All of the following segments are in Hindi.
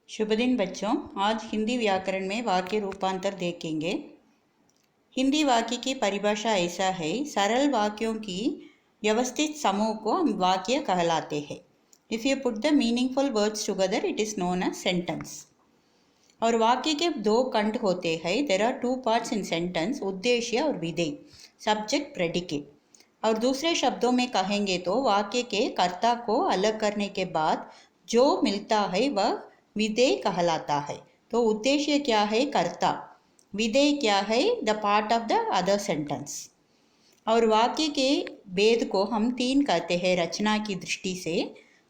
शुभ दिन बच्चों। आज हिंदी व्याकरण में वाक्य रूपांतर देखेंगे। हिंदी वाक्य की परिभाषा ऐसा है, सरल वाक्यों की व्यवस्थित समूह को हम वाक्य कहलाते हैं। If you put the meaningful words together it is known as sentence. और वाक्य के दो खंड होते हैं। There are two parts in sentence, उद्देश्य और विधेय, सब्जेक्ट प्रेडिकेट। और दूसरे शब्दों में कहेंगे तो वाक्य के कर्ता को अलग करने के बाद जो मिलता है वह विधेय कहलाता है। तो उद्देश्य क्या है? कर्ता। विधेय क्या है? The part of the other sentence. और वाक्य के भेद को हम तीन कहते हैं रचना की दृष्टि से: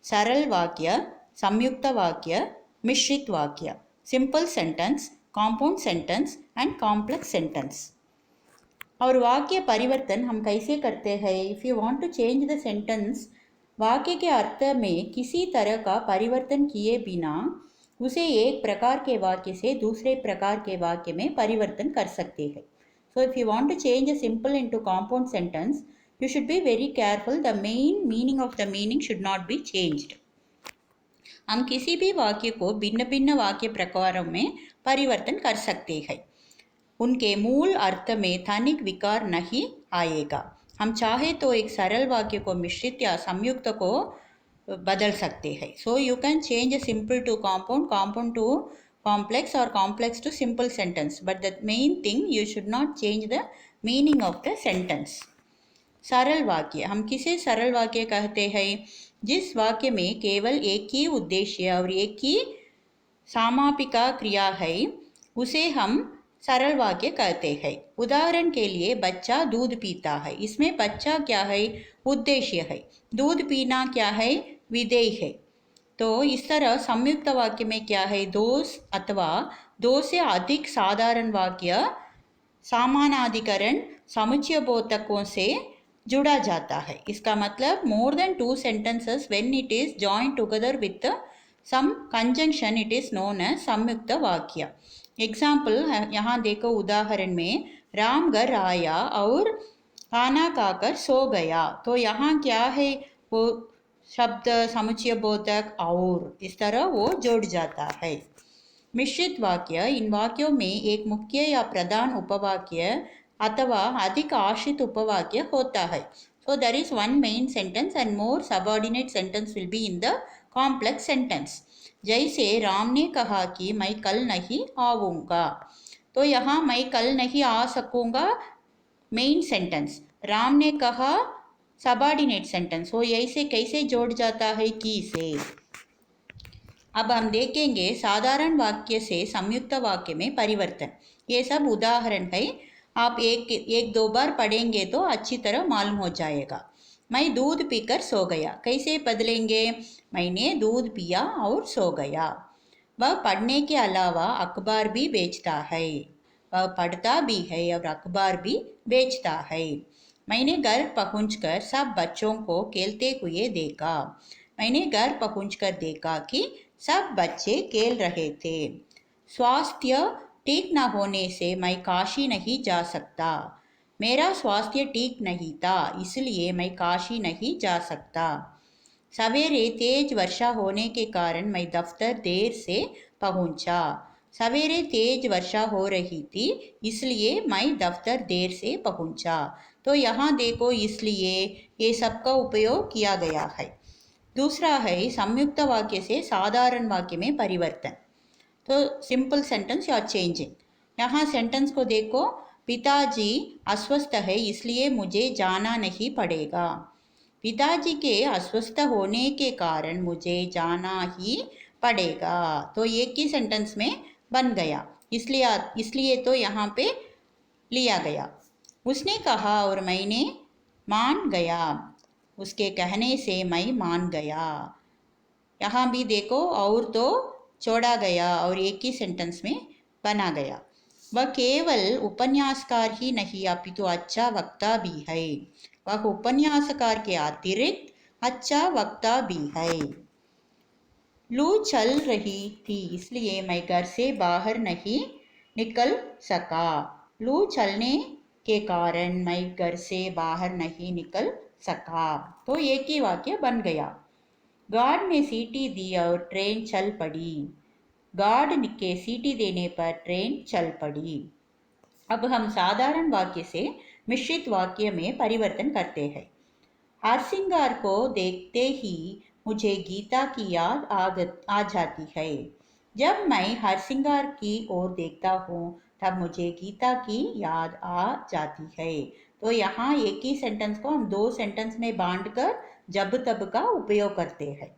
सरल वाक्य, संयुक्त वाक्य, मिश्रित वाक्य। Simple sentence, compound sentence and complex sentence. और वाक्य परिवर्तन हम कैसे करते हैं? If you want to change the sentence, वाक्य के अर्थ में किसी तरह का परिवर्तन किए बिना उसे एक प्रकार के वाक्य से दूसरे प्रकार के वाक्य में परिवर्तन कर सकते हैं। So if you want to change a simple into compound sentence, you should be very careful. The main meaning of the meaning should not be changed. हम किसी भी वाक्य को भिन्न भिन्न वाक्य प्रकारों में परिवर्तन कर सकते हैं। उनके मूल अर्थ में स्थानिक विकार नहीं आएगा। हम चाहे तो एक सरल वाक्य को मिश्रित या संयुक्त को बदल सकते हैं। So you can change simple to compound, compound to complex और complex to simple sentence, but the main thing you should not change the meaning of the sentence. सरल वाक्य, हम किसे सरल वाक्य कहते हैं? जिस वाक्य में केवल एक ही उद्देश्य और एक ही समापिका क्रिया है उसे हम सरल वाक्य कहते हैं। उदाहरण के लिए, बच्चा दूध पीता है। इसमें बच्चा क्या है? उद्देश्य है। दूध पीना क्या है? विधेय है। तो इस तरह संयुक्त वाक्य में क्या है? दो अथवा दो से अधिक साधारण वाक्य समानाधिकरण समुच्चयबोधकों से जुड़ा जाता है। इसका मतलब more than two sentences when it is joined together with some conjunction it is known as संयुक्त वाक्य। एग्जाम्पल यहाँ देखो, उदाहरण में राम घर आया और खाना खाकर सो गया। तो यहाँ क्या है? वो शब्द समुच्चय बोधक और इस तरह वो जुड़ जाता है। मिश्रित वाक्य, इन वाक्यों में एक मुख्य या प्रधान उपवाक्य अथवा अधिक आश्रित उपवाक्य होता है। So there is one main sentence and more subordinate sentence will be in the complex sentence. जैसे राम ने कहा कि मैं कल नहीं आऊँगा। तो यहाँ मैं कल नहीं आ सकूँगा मेन सेंटेंस, राम ने कहा सबऑर्डिनेट सेंटेंस। वो ऐसे कैसे जोड़ जाता है? की से। अब हम देखेंगे साधारण वाक्य से संयुक्त वाक्य में परिवर्तन। ये सब उदाहरण है, आप एक दो बार पढ़ेंगे तो अच्छी तरह मालूम हो जाएगा। मैं दूध पीकर सो गया, कैसे बदलेंगे? मैंने दूध पिया और सो गया। वह पढ़ने के अलावा अखबार भी बेचता है। वह पढ़ता भी है और अखबार भी बेचता है। मैंने घर पहुंचकर सब बच्चों को खेलते हुए देखा। मैंने घर पहुंचकर देखा कि सब बच्चे खेल रहे थे। स्वास्थ्य ठीक न होने से मैं काशी नहीं जा सकता। मेरा स्वास्थ्य ठीक नहीं था, इसलिए मैं काशी नहीं जा सकता। सवेरे तेज वर्षा होने के कारण मैं दफ्तर देर से पहुंचा। सवेरे तेज वर्षा हो रही थी, इसलिए मैं दफ्तर देर से पहुंचा। तो यहाँ देखो, इसलिए ये सब का उपयोग किया गया है। दूसरा है संयुक्त वाक्य से साधारण वाक्य में परिवर्तन। तो सिंपल सेंटेंस या चेंजिंग। यहाँ सेंटेंस को देखो, पिताजी अस्वस्थ है इसलिए मुझे जाना नहीं पड़ेगा। पिताजी के अस्वस्थ होने के कारण मुझे जाना ही पड़ेगा। तो एक ही सेंटेंस में बन गया, इसलिए तो यहाँ पे लिया गया। उसने कहा और मैंने मान गया। उसके कहने से मैं मान गया। यहाँ भी देखो, और तो छोड़ा गया और एक ही सेंटेंस में बना गया। वह केवल उपन्यासकार ही नहीं अपितु अच्छा वक्ता भी है। वह उपन्यासकार के अतिरिक्त अच्छा वक्ता भी है। लू चल रही थी इसलिए मैं घर से बाहर नहीं निकल सका। लू चलने के कारण मैं घर से बाहर नहीं निकल सका। तो एक ही वाक्य बन गया। गार्ड ने सीटी दी और ट्रेन चल पड़ी। गार्ड के सीटी देने पर ट्रेन चल पड़ी। अब हम साधारण वाक्य से मिश्रित वाक्य में परिवर्तन करते हैं। हारसिंगार को देखते ही मुझे गीता की याद आ जाती है। जब मैं हारसिंगार की ओर देखता हूँ तब मुझे गीता की याद आ जाती है। तो यहाँ एक ही सेंटेंस को हम दो सेंटेंस में बांटकर जब तब का उपयोग करते हैं।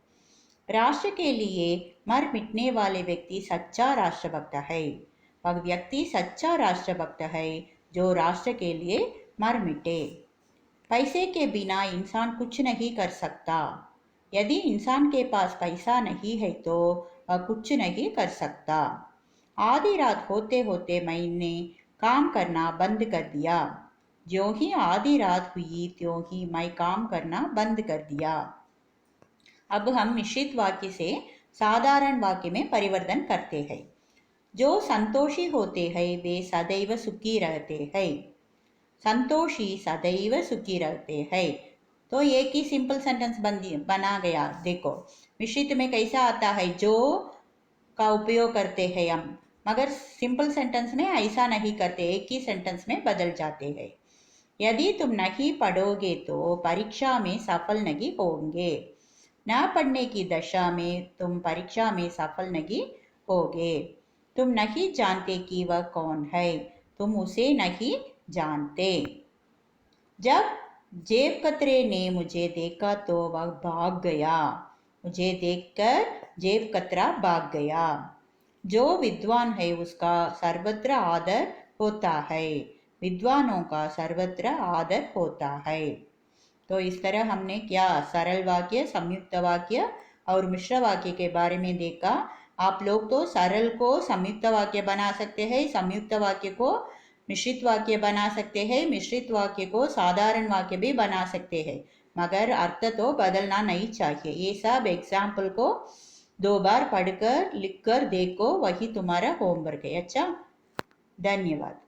राष्ट्र के लिए मर मिटने वाले व्यक्ति सच्चा राष्ट्रभक्त है। वह व्यक्ति सच्चा राष्ट्रभक्त है जो राष्ट्र के लिए मर मिटे। पैसे के बिना इंसान कुछ नहीं कर सकता। यदि इंसान के पास पैसा नहीं है तो वह कुछ नहीं कर सकता। आधी रात होते होते मैंने काम करना बंद कर दिया। ज्यों ही आधी रात हुई त्यों ही मैं काम करना बंद कर दिया। अब हम मिश्रित वाक्य से साधारण वाक्य में परिवर्तन करते हैं। जो संतोषी होते हैं वे सदैव सुखी रहते हैं। संतोषी सदैव सुखी रहते हैं। तो एक ही सिंपल सेंटेंस बना गया। देखो मिश्रित में कैसा आता है, जो का उपयोग करते हैं हम, मगर सिंपल सेंटेंस में ऐसा नहीं करते, एक ही सेंटेंस में बदल जाते हैं। यदि तुम नहीं पढ़ोगे तो परीक्षा में सफल नहीं होंगे। न पढ़ने की दशा में तुम परीक्षा में सफल नहीं होगे। तुम नहीं जानते कि वह कौन है, तुम उसे नहीं जानते। जब जेब कतरे ने मुझे देखा तो वह भाग गया। मुझे देखकर जेब कतरा भाग गया। जो विद्वान है उसका सर्वत्र आदर होता है। विद्वानों का सर्वत्र आदर होता है। तो इस तरह हमने क्या सरल वाक्य, संयुक्त वाक्य और मिश्र वाक्य के बारे में देखा। आप लोग तो सरल को संयुक्त वाक्य बना सकते हैं, संयुक्त वाक्य को मिश्रित वाक्य बना सकते हैं, मिश्रित वाक्य को साधारण वाक्य भी बना सकते हैं, मगर अर्थ तो बदलना नहीं चाहिए। ये सब एग्जाम्पल को 2 बार पढ़कर लिखकर देखो, वही तुम्हारा होमवर्क है। अच्छा, धन्यवाद।